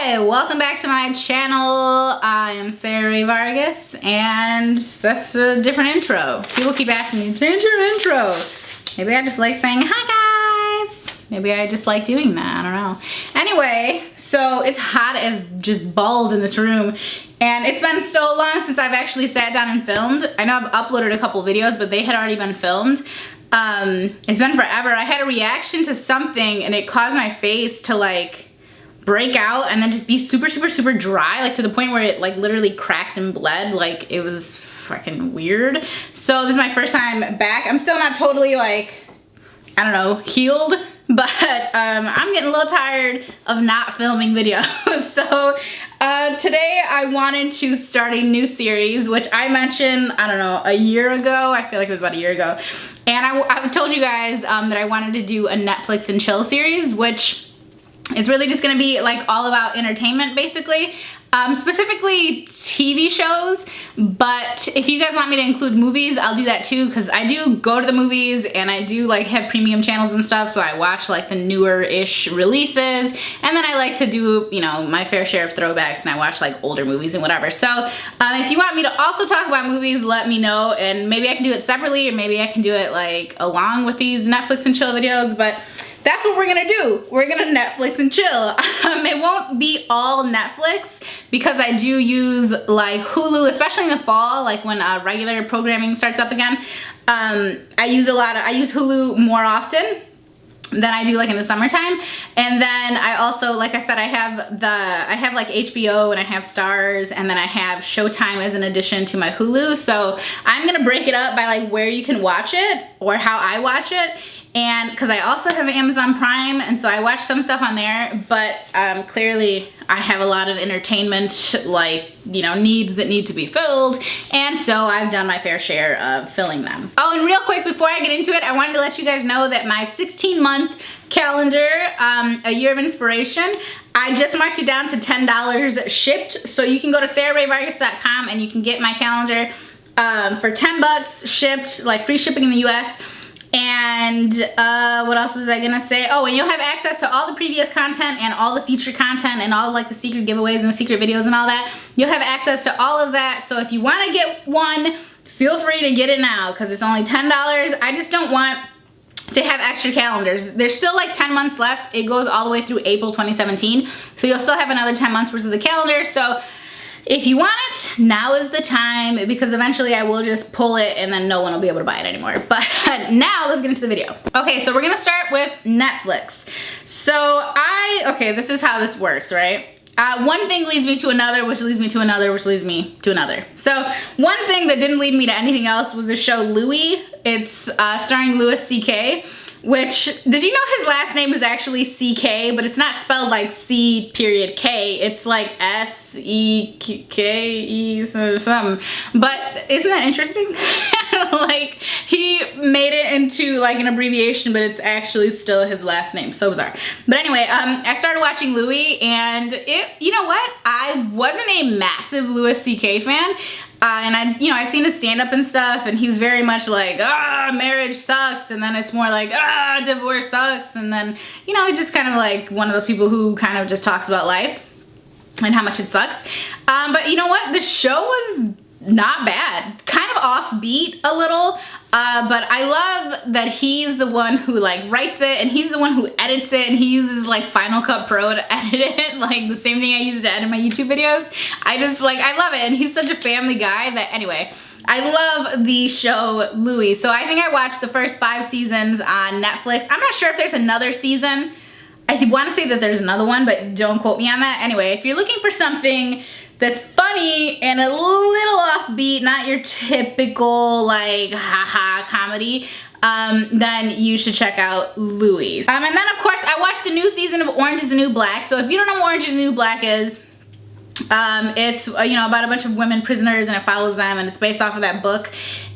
Hi, welcome back to my channel. I am Vargas, and that's a different intro. People keep asking me, change your intro. Maybe I just like saying, hi guys. Maybe I just like doing that, I don't know. Anyway, so it's hot as just balls in this room, and it's been so long since I've actually sat down and filmed. I know I've uploaded a couple videos, but they had already been filmed. It's been forever. I had a reaction to something, and it caused my face to like break out and then just be super dry, like to the point where it like literally cracked and bled. Like it was freaking weird. So this is my first time back. I'm still not totally like, I don't know, healed, but I'm getting a little tired of not filming videos. So today I wanted to start a new series, which I mentioned, I don't know, a year ago. I feel like it was about a year ago. And I told you guys that I wanted to do a Netflix and chill series, which it's really just gonna be like all about entertainment basically, specifically TV shows, but if you guys want me to include movies, I'll do that too, because I do go to the movies and I do like have premium channels and stuff, so I watch like the newer-ish releases, and then I like to do, you know, my fair share of throwbacks, and I watch like older movies and whatever. So if you want me to also talk about movies, let me know, and maybe I can do it separately, or maybe I can do it like along with these Netflix and chill videos, but that's what we're gonna do. We're gonna Netflix and chill. It won't be all Netflix because I do use like Hulu, especially in the fall, like when regular programming starts up again. I use Hulu more often than I do like in the summertime. And then I also, like I said, I have like HBO and I have Starz, and then I have Showtime as an addition to my Hulu. So I'm gonna break it up by like where you can watch it or how I watch it. And because I also have Amazon Prime, and so I watch some stuff on there, but clearly I have a lot of entertainment, like, you know, needs that need to be filled, and so I've done my fair share of filling them. Oh, and real quick before I get into it, I wanted to let you guys know that my 16-month calendar, a year of inspiration, I just marked it down to $10 shipped, so you can go to sarahraevargas.com and you can get my calendar for 10 bucks shipped, like free shipping in the US. And what else was I gonna say? Oh, and you'll have access to all the previous content and all the future content and all like the secret giveaways and the secret videos and all that. You'll have access to all of that. So if you want to get one, feel free to get it now because it's only $10. I just don't want to have extra calendars. There's still like 10 months left. It goes all the way through April 2017. So you'll still have another 10 months worth of the calendar. So if you want it, now is the time, because eventually I will just pull it and then no one will be able to buy it anymore. But now let's get into the video. Okay, so we're gonna start with Netflix. So okay, this is how this works, right? One thing leads me to another, which leads me to another, which leads me to another. So one thing that didn't lead me to anything else was the show Louis. It's starring Louis C.K., which, did you know his last name is actually C.K., but it's not spelled like C.K, it's like S-E-K-E something. But isn't that interesting? Like, he made it into like an abbreviation, but it's actually still his last name. So bizarre. But anyway, I started watching Louis, and you know what? I wasn't a massive Louis C.K. fan. And I'd seen his stand-up and stuff, and he's very much like, marriage sucks, and then it's more like, divorce sucks, and then, you know, just kind of like one of those people who kind of just talks about life and how much it sucks. But you know what? The show was not bad. Kind of offbeat a little, but I love that he's the one who like writes it, and he's the one who edits it, and he uses like Final Cut Pro to edit it, like the same thing I use to edit my YouTube videos. I love it, and he's such a family guy that, anyway, I love the show Louis. So I think I watched the first 5 seasons on Netflix. I'm not sure if there's another season. I want to say that there's another one, but don't quote me on that. Anyway, if you're looking for something that's funny and a little offbeat, not your typical like haha comedy, then you should check out Louis. And then of course I watched the new season of Orange is the New Black. So if you don't know what Orange is the New Black is, it's you know, about a bunch of women prisoners, and it follows them, and it's based off of that book.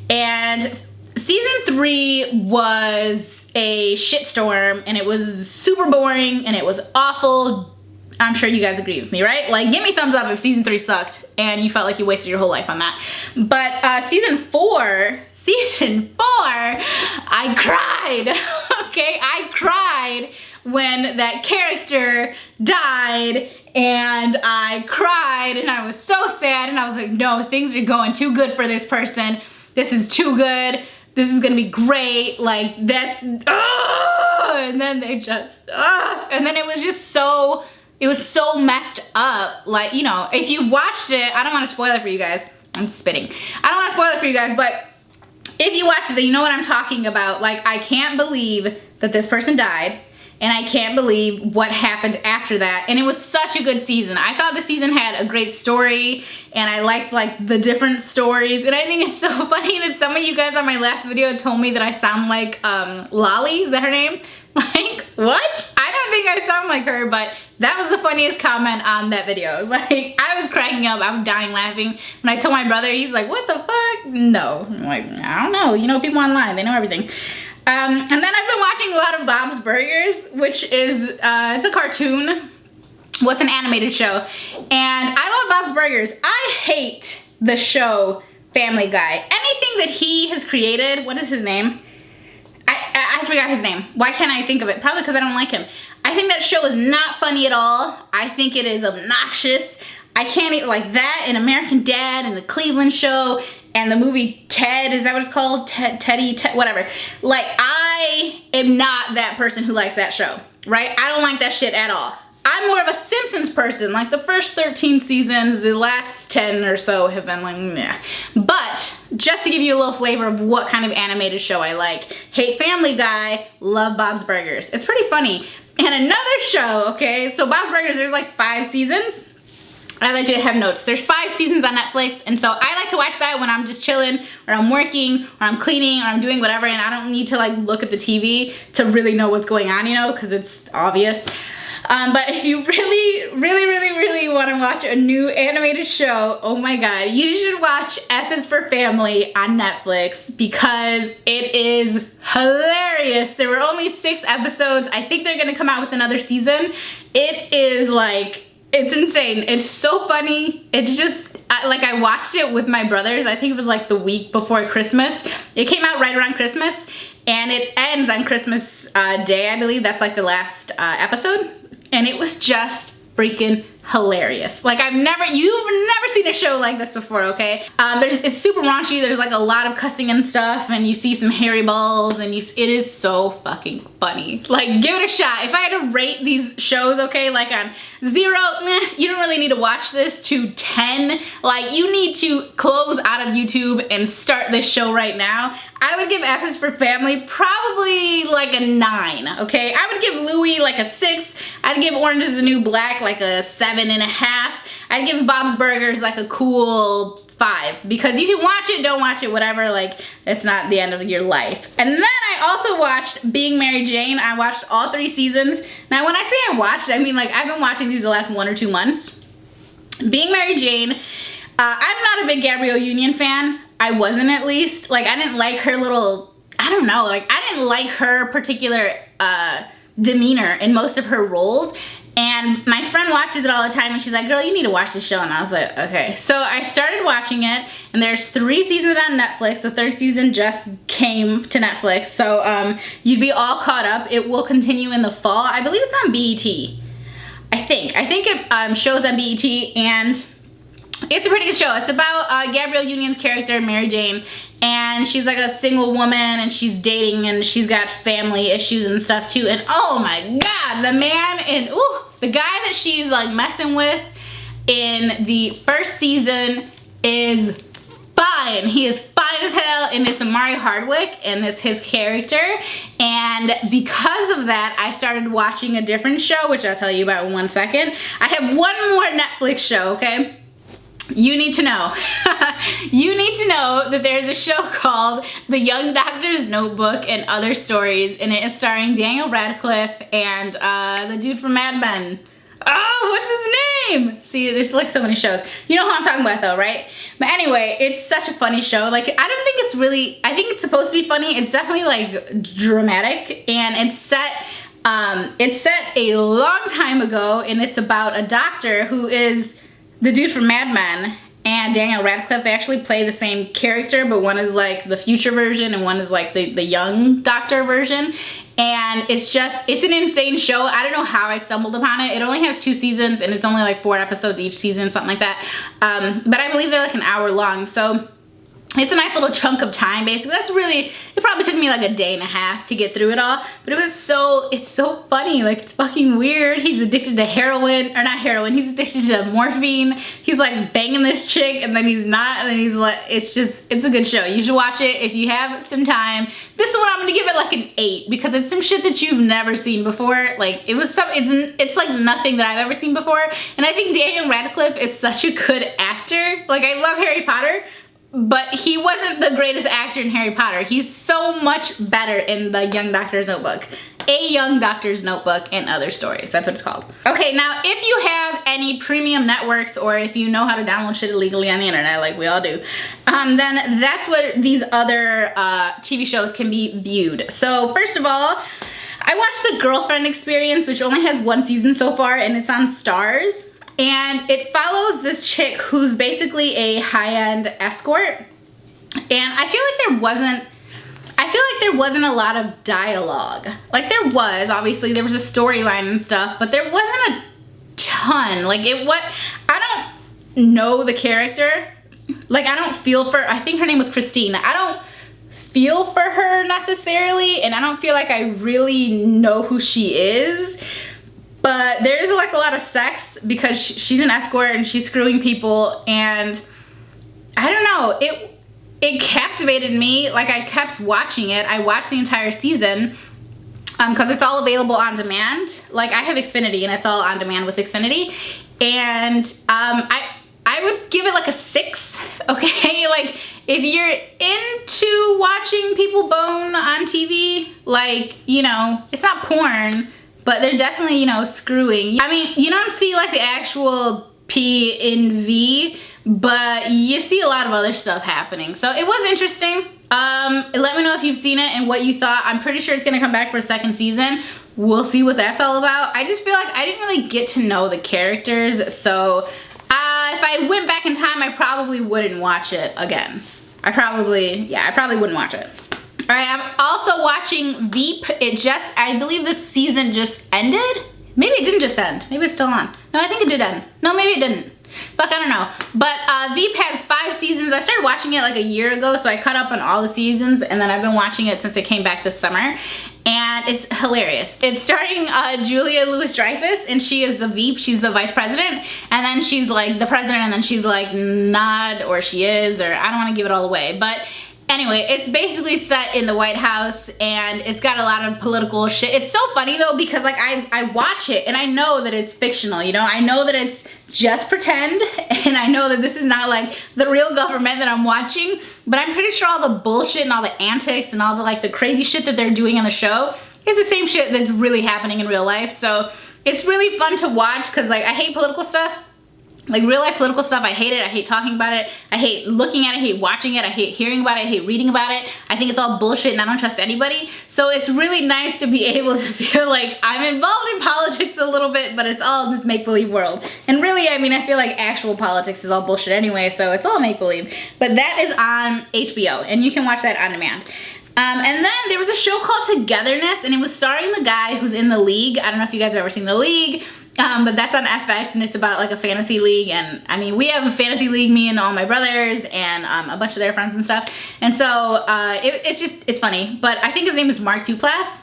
And season 3 was a shitstorm, and it was super boring, and it was awful. I'm sure you guys agree with me, right? Like, give me a thumbs up if season 3 sucked and you felt like you wasted your whole life on that. But season 4, I cried. Okay, I cried when that character died, and I cried and I was so sad, and I was like, no, things are going too good for this person. This is too good. This is gonna be great. Like this, and then they just, and then it was just so, it was so messed up. Like, you know, if you watched it, I don't want to spoil it for you guys. I'm spitting. I don't want to spoil it for you guys, but if you watched it, you know what I'm talking about. Like, I can't believe that this person died, and I can't believe what happened after that. And it was such a good season. I thought the season had a great story, and I liked like the different stories. And I think it's so funny that some of you guys on my last video told me that I sound like Lolly, is that her name? Like, what? I don't think I sound like her, but that was the funniest comment on that video. Like, I was cracking up, I was dying laughing. When I told my brother, he's like, what the fuck? No, I'm like, I don't know. You know, people online, they know everything. And then I've been watching a lot of Bob's Burgers, which is, it's a cartoon with an animated show. And I love Bob's Burgers. I hate the show Family Guy. Anything that he has created, what is his name? I forgot his name. Why can't I think of it? Probably because I don't like him. I think that show is not funny at all. I think it is obnoxious. I can't even, like that and American Dad and the Cleveland Show and the movie Ted, is that what it's called? Teddy, whatever. Like, I am not that person who likes that show, right? I don't like that shit at all. I'm more of a Simpsons person. Like, the first 13 seasons, the last 10 or so have been like, meh. But just to give you a little flavor of what kind of animated show I like, hate Family Guy, love Bob's Burgers. It's pretty funny. And another show, okay, so Bob's Burgers, there's like 5 seasons. I let you have notes. There's 5 seasons on Netflix, and so I like to watch that when I'm just chilling, or I'm working, or I'm cleaning, or I'm doing whatever, and I don't need to like look at the TV to really know what's going on, you know, because it's obvious. But if you really want to watch a new animated show, oh my god, you should watch F is for Family on Netflix, because it is hilarious. There were only 6 episodes. I think they're gonna come out with another season. It is like, it's insane. It's so funny. It's just, like, I watched it with my brothers. I think it was like the week before Christmas. It came out right around Christmas, and it ends on Christmas Day, I believe. That's like the last episode. And it was just freaking hilarious. Like, you've never seen a show like this before, okay? It's super raunchy. There's like a lot of cussing and stuff, and you see some hairy balls, and it is so fucking funny. Like, give it a shot. If I had to rate these shows, okay, like on 0, meh, you don't really need to watch this, to 10, like, you need to close out of YouTube and start this show right now. I would give F is for Family probably like a 9, okay? I would give Louie like a 6. I'd give Orange is the New Black like a 7.5. I'd give Bob's Burgers like a cool 5, because you can watch it, don't watch it, whatever, like, it's not the end of your life. And then I also watched Being Mary Jane. I watched all 3 seasons. Now, when I say I watched, I mean, like, I've been watching these the last 1 or 2 months. Being Mary Jane, I'm not a big Gabrielle Union fan. I wasn't, at least. Like, I didn't like her little, I don't know, like, I didn't like her particular demeanor in most of her roles. And my friend watches it all the time, and she's like, girl, you need to watch this show. And I was like, okay. So I started watching it, and there's 3 seasons on Netflix. The 3rd season just came to Netflix. So you'd be all caught up. It will continue in the fall. I believe it's on BET. I think it shows on BET, and it's a pretty good show. It's about Gabrielle Union's character, Mary Jane, and she's like a single woman, and she's dating, and she's got family issues and stuff too. And oh my god, the man and the guy that she's like messing with in the 1st season is fine. He is fine as hell, and it's Amari Hardwick, and it's his character. And because of that, I started watching a different show, which I'll tell you about in 1 second. I have one more Netflix show, okay? You need to know. You need to know that there's a show called The Young Doctor's Notebook and Other Stories, and it is starring Daniel Radcliffe and the dude from Mad Men. Oh, what's his name? See, there's like so many shows. You know who I'm talking about though, right? But anyway, it's such a funny show. Like, I don't think it's really, I think it's supposed to be funny. It's definitely like dramatic, and it's set a long time ago, and it's about a doctor who is the dude from Mad Men and Daniel Radcliffe. They actually play the same character, but one is like the future version and one is like the young doctor version. And it's an insane show. I don't know how I stumbled upon it. It only has 2 seasons and it's only like 4 episodes each season, something like that. But I believe they're like an hour long. So it's a nice little chunk of time, basically. It probably took me like a day and a half to get through it all, but it's so funny. Like, it's fucking weird. He's addicted to heroin, or not heroin, he's addicted to morphine. He's like banging this chick and then he's not, and then he's like, it's a good show. You should watch it if you have some time. This one I'm gonna give it like an 8 because it's some shit that you've never seen before. Like, it's like nothing that I've ever seen before. And I think Daniel Radcliffe is such a good actor. Like, I love Harry Potter, but he wasn't the greatest actor in Harry Potter. He's so much better in The Young Doctor's Notebook. A Young Doctor's Notebook and Other Stories. That's what it's called. Okay, now if you have any premium networks or if you know how to download shit illegally on the internet, like we all do, then that's what these other TV shows can be viewed. So first of all, I watched The Girlfriend Experience, which only has 1 season so far, and it's on Starz. And it follows this chick who's basically a high-end escort. And I feel like there wasn't a lot of dialogue. Like, there was, obviously, there was a storyline and stuff, but there wasn't a ton. Like, I don't know the character. Like, I don't feel for, I think her name was Christine. I don't feel for her necessarily, and I don't feel like I really know who she is. But there's like a lot of sex because she's an escort and she's screwing people, and I don't know, it captivated me. Like, I kept watching it. I watched the entire season because it's all available on demand. Like, I have Xfinity and it's all on demand with Xfinity, and I would give it like a 6, okay? Like, if you're into watching people bone on TV, like, you know, it's not porn, but they're definitely, you know, screwing. I mean, you don't see like the actual P in V, but you see a lot of other stuff happening. So it was interesting. Let me know if you've seen it and what you thought. I'm pretty sure it's gonna come back for a 2nd season. We'll see what that's all about. I just feel like I didn't really get to know the characters. So if I went back in time, I probably wouldn't watch it again. I probably wouldn't watch it. All right, I'm also watching Veep. I believe this season just ended. Maybe it didn't just end. Maybe it's still on. No, I think it did end. No, maybe it didn't. Fuck, I don't know. But Veep has 5 seasons. I started watching it like a year ago, so I caught up on all the seasons, and then I've been watching it since it came back this summer. And it's hilarious. It's starring Julia Louis-Dreyfus, and she is the Veep. She's the vice president, and then she's like the president, and then she's like not, or she is, or I don't want to give it all away. But anyway, it's basically set in the White House, and it's got a lot of political shit. It's so funny though, because like I watch it and I know that it's fictional, you know? I know that it's just pretend, and I know that this is not like the real government that I'm watching, but I'm pretty sure all the bullshit and all the antics and all the like the crazy shit that they're doing on the show is the same shit that's really happening in real life. So it's really fun to watch because like I hate political stuff. Like real life political stuff, I hate it. I hate talking about it. I hate looking at it. I hate watching it. I hate hearing about it. I hate reading about it. I think it's all bullshit and I don't trust anybody. So it's really nice to be able to feel like I'm involved in politics a little bit, but it's all in this make-believe world. And really, I mean, I feel like actual politics is all bullshit anyway, so it's all make-believe. But that is on HBO, and you can watch that on demand. And then there was a show called Togetherness, and it was starring the guy who's in The League. I don't know if you guys have ever seen The League. But that's on FX, and it's about like a fantasy league, and I mean, we have a fantasy league, me and all my brothers and a bunch of their friends and stuff, and so it's funny. But I think his name is Mark Duplass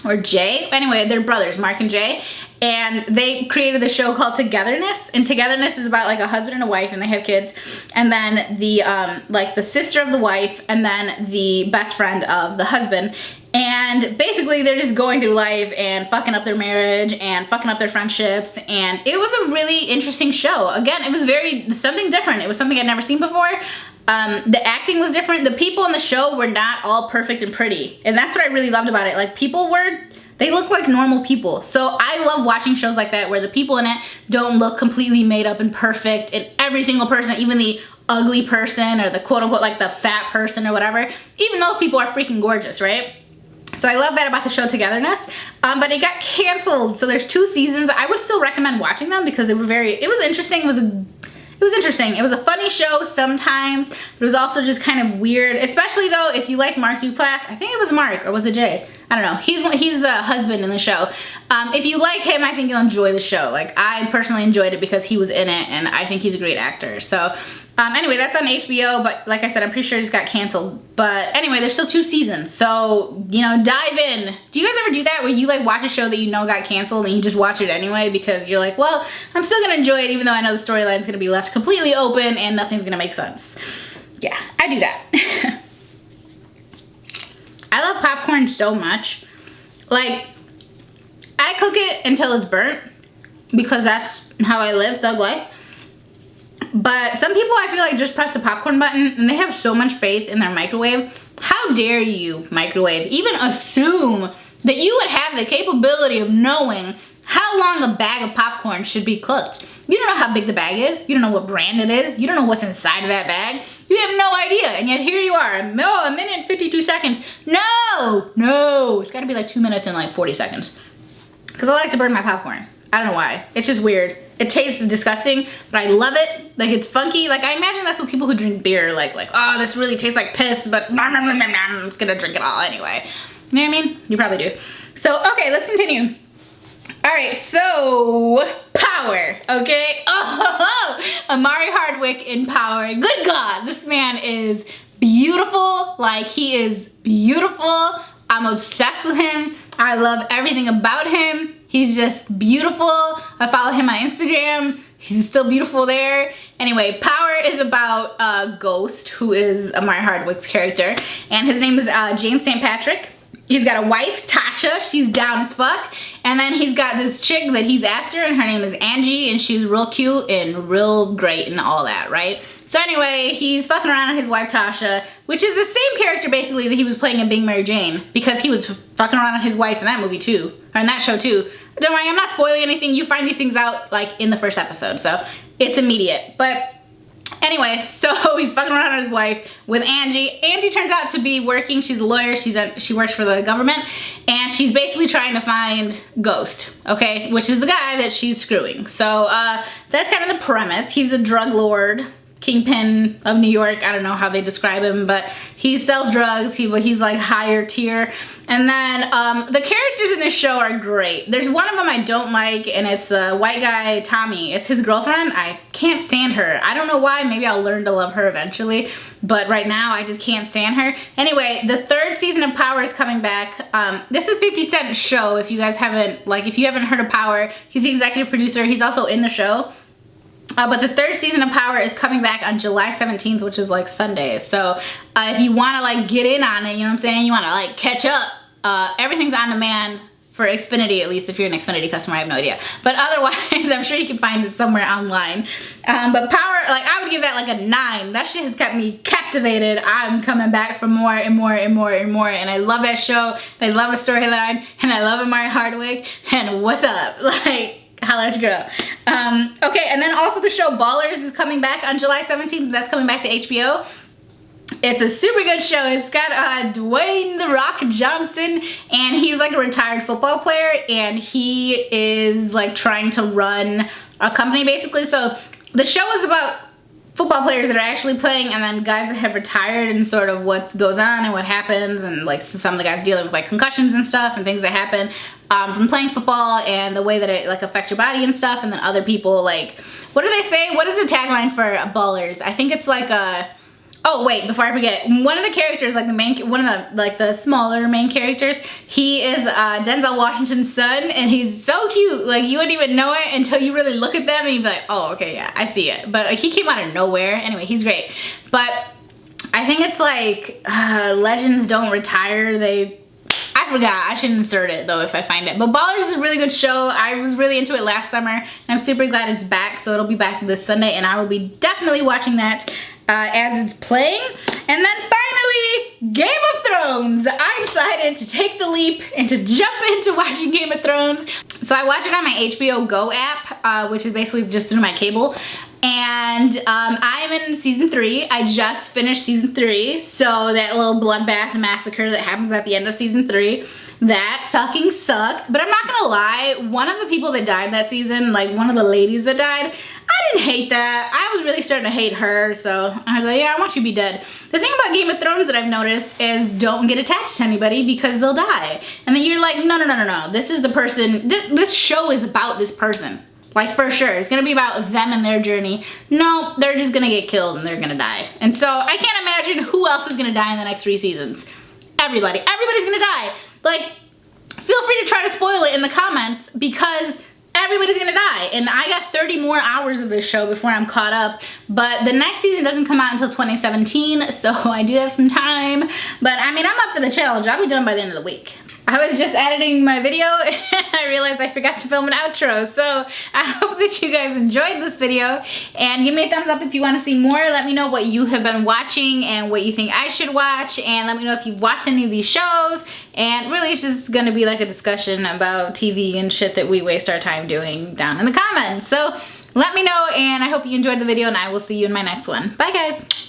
or Jay. Anyway, they're brothers, Mark and Jay, and they created the show called Togetherness, and Togetherness is about like a husband and a wife, and they have kids, and then the like the sister of the wife, and then the best friend of the husband. And basically they're just going through life and fucking up their marriage and fucking up their friendships, and it was a really interesting show. Again, it was something different. It was something I'd never seen before. The acting was different. The people in the show were not all perfect and pretty, and that's what I really loved about it. Like, they look like normal people. So I love watching shows like that where the people in it don't look completely made up and perfect, and every single person, even the ugly person or the quote-unquote like the fat person or whatever, even those people are freaking gorgeous, right? So I love that about the show Togetherness, but it got canceled. So there's 2 seasons. I would still recommend watching them because it was interesting. It was interesting. It was a funny show sometimes, but it was also just kind of weird, especially though if you like Mark Duplass. I think it was Mark, or was it Jay? I don't know. He's the husband in the show. If you like him, I think you'll enjoy the show. Like, I personally enjoyed it because he was in it, and I think he's a great actor. So, anyway, that's on HBO, but like I said, I'm pretty sure it just got canceled. But anyway, there's still 2 seasons, so, you know, dive in. Do you guys ever do that where you, like, watch a show that you know got canceled and you just watch it anyway because you're like, well, I'm still gonna enjoy it even though I know the storyline's gonna be left completely open and nothing's gonna make sense? Yeah, I do that. I love popcorn so much. Like, I cook it until it's burnt because that's how I live, thug life. But some people, I feel like, just press the popcorn button and they have so much faith in their microwave. How dare you, microwave, even assume that you would have the capability of knowing how long a bag of popcorn should be cooked. You don't know how big the bag is. You don't know what brand it is. You don't know what's inside of that bag. You have no idea, and yet here you are. Oh, 1 minute and 52 seconds. No, it's gotta be like 2 minutes and like 40 seconds. Because I like to burn my popcorn. I don't know why. It's just weird. It tastes disgusting, but I love it. Like, it's funky. Like, I imagine that's what people who drink beer like, oh, this really tastes like piss, but I'm just gonna drink it all anyway. You know what I mean? You probably do. So, okay, let's continue. All right, so Power, okay? Oh, Amari Hardwick in Power. Good God, this man is beautiful. Like, he is beautiful. I'm obsessed with him. I love everything about him. He's just beautiful. I follow him on Instagram. He's still beautiful there. Anyway, Power is about Ghost, who is Amari Hardwick's character, and his name is James St. Patrick. He's got a wife, Tasha. She's down as fuck. And then he's got this chick that he's after, and her name is Angie, and she's real cute and real great and all that, right? So anyway, he's fucking around with his wife, Tasha, which is the same character, basically, that he was playing in Being Mary Jane, because he was fucking around with his wife in that movie, too. Or in that show, too. Don't worry, I'm not spoiling anything. You find these things out, like, in the first episode, so it's immediate. But anyway, so he's fucking around with his wife with Angie. Angie turns out to be working. She's a lawyer. She works for the government, and she's basically trying to find Ghost, okay, which is the guy that she's screwing. So that's kind of the premise. He's a drug lord, kingpin of New York. I don't know how they describe him, but he sells drugs. He's like higher tier. And then the characters in this show are great. There's one of them I don't like, and it's the white guy, Tommy. It's his girlfriend. I can't stand her. I don't know why. Maybe I'll learn to love her eventually, but right now I just can't stand her. Anyway, the 3rd season of Power is coming back. This is 50 Cent's show. If you guys haven't, if you haven't heard of Power, he's the executive producer. He's also in the show. But the 3rd season of Power is coming back on July 17th, which is like Sunday. So if you want to like get in on it, you know what I'm saying? You want to like catch up. Everything's on demand for Xfinity, at least if you're an Xfinity customer. I have no idea. But otherwise, I'm sure you can find it somewhere online. But Power, like, I would give that like a 9. That shit has kept me captivated. I'm coming back for more and more and more and more. And I love that show. I love a storyline. And I love Amari Hardwick. And what's up? Like, holla at your girl. Okay, and then also the show Ballers is coming back on July 17th. That's coming back to HBO. It's a super good show. It's got Dwayne "The Rock" Johnson, and he's like a retired football player, and he is like trying to run a company basically. So the show is about football players that are actually playing, and then guys that have retired, and sort of what goes on and what happens, and like some of the guys dealing with like concussions and stuff and things that happen from playing football, and the way that it like affects your body and stuff. And then other people, like, what do they say? What is the tagline for Ballers? I think it's like a, oh wait, before I forget, one of the characters, like the smaller main characters, he is Denzel Washington's son, and he's so cute. Like, you wouldn't even know it until you really look at them and you'd be like, oh, okay, yeah, I see it. But he came out of nowhere. Anyway, he's great. But I think it's like legends don't retire. I forgot. I should insert it though if I find it. But Ballers is a really good show. I was really into it last summer, and I'm super glad it's back. So it'll be back this Sunday, and I will be definitely watching that as it's playing. And then finally, Game of Thrones. I decided to take the leap and to jump into watching Game of Thrones. So I watch it on my HBO Go app, which is basically just through my cable. And I'm in season 3. I just finished season 3. So that little bloodbath massacre that happens at the end of season 3, that fucking sucked. But I'm not gonna lie, one of the people that died that season, like one of the ladies that died, I didn't hate that. I was really starting to hate her, so I was like, yeah, I want you to be dead. The thing about Game of Thrones that I've noticed is don't get attached to anybody because they'll die. And then you're like, no. This is the person, this show is about this person. Like, for sure. It's gonna be about them and their journey. No, they're just gonna get killed and they're gonna die. And so I can't imagine who else is gonna die in the next 3 seasons. Everybody. Everybody's gonna die. Like, feel free to try to spoil it in the comments because everybody's gonna die. And I got 30 more hours of this show before I'm caught up. But the next season doesn't come out until 2017, so I do have some time. But I mean, I'm up for the challenge. I'll be done by the end of the week. I was just editing my video and I realized I forgot to film an outro. So I hope that you guys enjoyed this video and give me a thumbs up if you want to see more. Let me know what you have been watching and what you think I should watch, and let me know if you've watched any of these shows. And really it's just gonna be like a discussion about TV and shit that we waste our time doing down in the comments. So let me know, and I hope you enjoyed the video, and I will see you in my next one. Bye guys.